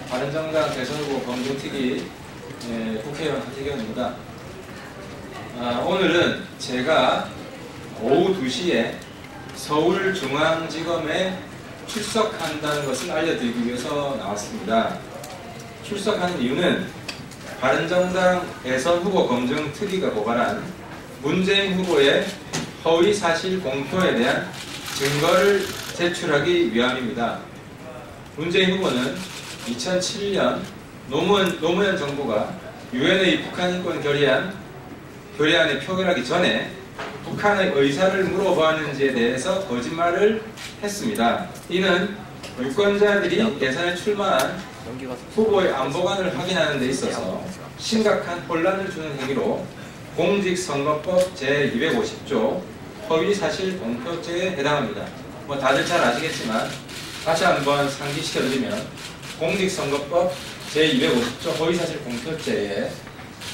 바른정당 대선 후보 검증특위 국회의원 하태경입니다. 오늘은 제가 오후 2시에 서울중앙지검에 출석한다는 것을 알려드리기 위해서 나왔습니다. 출석하는 이유는 바른정당 대선 후보 검증특위가 고발한 문재인 후보의 허위사실 공표에 대한 증거를 제출하기 위함입니다. 문재인 후보는 2007년 노무현 정부가 유엔의 북한 인권 결의안에 표결하기 전에 북한의 의사를 물어보았는지에 대해서 거짓말을 했습니다. 이는 유권자들이 예산에 출마한 후보의 안보관을 확인하는 데 있어서 심각한 혼란을 주는 행위로 공직선거법 제250조 허위사실 공표죄에 해당합니다. 다들 잘 아시겠지만 다시 한번 상기시켜드리면 공직선거법 제250조 허위사실 공표죄에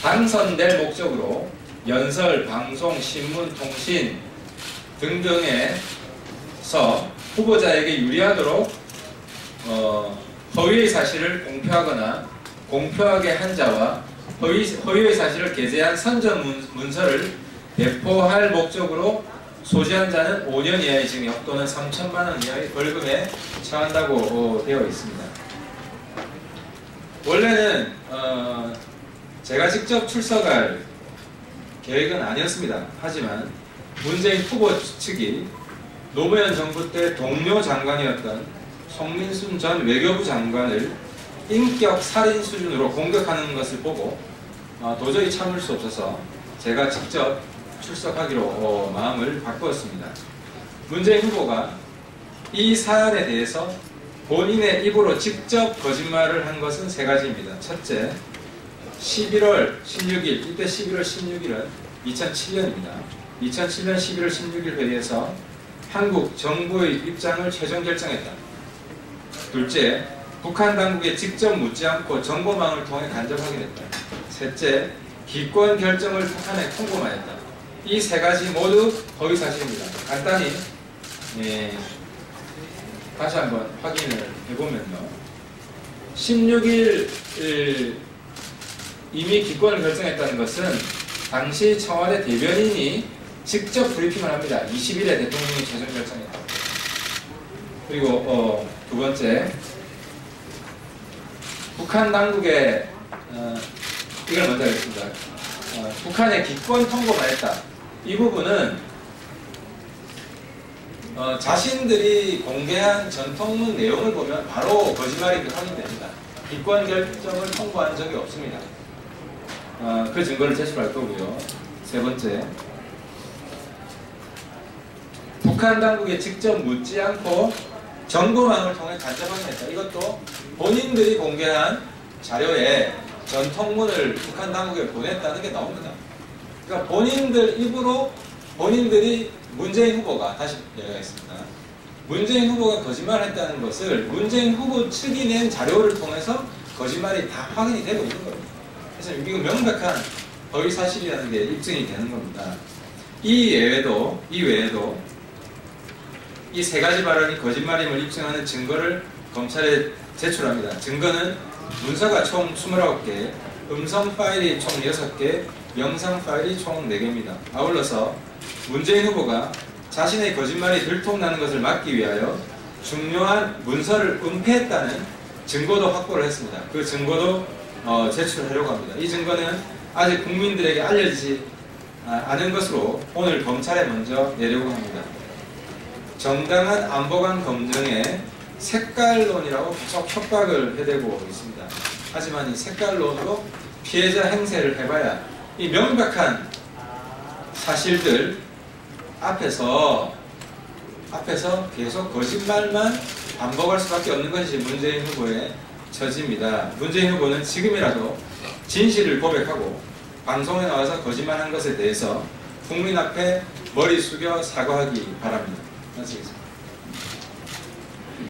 당선될 목적으로 연설, 방송, 신문, 통신 등등에서 후보자에게 유리하도록 허위의 사실을 공표하거나 공표하게 한 자와 허위의 사실을 게재한 선전 문서를 배포할 목적으로 소지한 자는 5년 이하의 징역 또는 3천만 원 이하의 벌금에 처한다고 되어 있습니다. 원래는 제가 직접 출석할 계획은 아니었습니다. 하지만 문재인 후보 측이 노무현 정부 때 동료 장관이었던 송민순 전 외교부 장관을 인격 살인 수준으로 공격하는 것을 보고 도저히 참을 수 없어서 제가 직접 출석하기로 마음을 바꾸었습니다. 문재인 후보가 이 사안에 대해서 본인의 입으로 직접 거짓말을 한 것은 3가지입니다. 첫째, 11월 16일, 이때 11월 16일은 2007년입니다. 2007년 11월 16일 회의에서 한국 정부의 입장을 최종 결정했다. 둘째, 북한 당국에 직접 묻지 않고 정보망을 통해 간접 확인했다. 셋째, 기권 결정을 북한에 통보만 했다. 이 3가지 모두 허위사실입니다. 간단히 다시 한번 확인을 해보면요. 16일 이미 기권을 결정했다는 것은 당시 청와대 대변인이 직접 브리핑을 합니다. 20일에 대통령이 최종 결정했다. 그리고 두 번째, 북한 당국에 이걸 먼저 하겠습니다. 북한에 기권 통보만 했다. 이 부분은 자신들이 공개한 전통문 내용을 보면 바로 거짓말인 게 확인됩니다. 기권 결정을 통보한 적이 없습니다. 그 증거를 제출할 거고요. 세 번째, 북한 당국에 직접 묻지 않고 정보망을 통해 간접 확인했다. 이것도 본인들이 공개한 자료에 전통문을 북한 당국에 보냈다는 게 나옵니다. 그러니까 본인들 입으로 본인들이 문재인 후보가, 다시 얘기하겠습니다. 문재인 후보가 거짓말했다는 것을 문재인 후보 측이 낸 자료를 통해서 거짓말이 다 확인이 되고 있는 겁니다. 그래서 이거 명백한 허위사실이라는 게 입증이 되는 겁니다. 이 외에도 이 3가지 발언이 거짓말임을 입증하는 증거를 검찰에 제출합니다. 증거는 문서가 총 29개, 음성 파일이 총 6개, 영상 파일이 총 4개입니다. 아울러서 문재인 후보가 자신의 거짓말이 들통나는 것을 막기 위하여 중요한 문서를 은폐했다는 증거도 확보를 했습니다. 그 증거도 제출하려고 합니다. 이 증거는 아직 국민들에게 알려지지 않은 것으로 오늘 검찰에 먼저 내려고 합니다. 정당한 안보관 검증에 색깔론이라고 계속 협박을 해대고 있습니다. 하지만 이 색깔론으로 피해자 행세를 해봐야 이 명백한 사실들 앞에서 계속 거짓말만 반복할 수밖에 없는 것이 문재인 후보의 처지입니다. 문재인 후보는 지금이라도 진실을 고백하고 방송에 나와서 거짓말한 것에 대해서 국민 앞에 머리 숙여 사과하기 바랍니다. 마치겠습니다.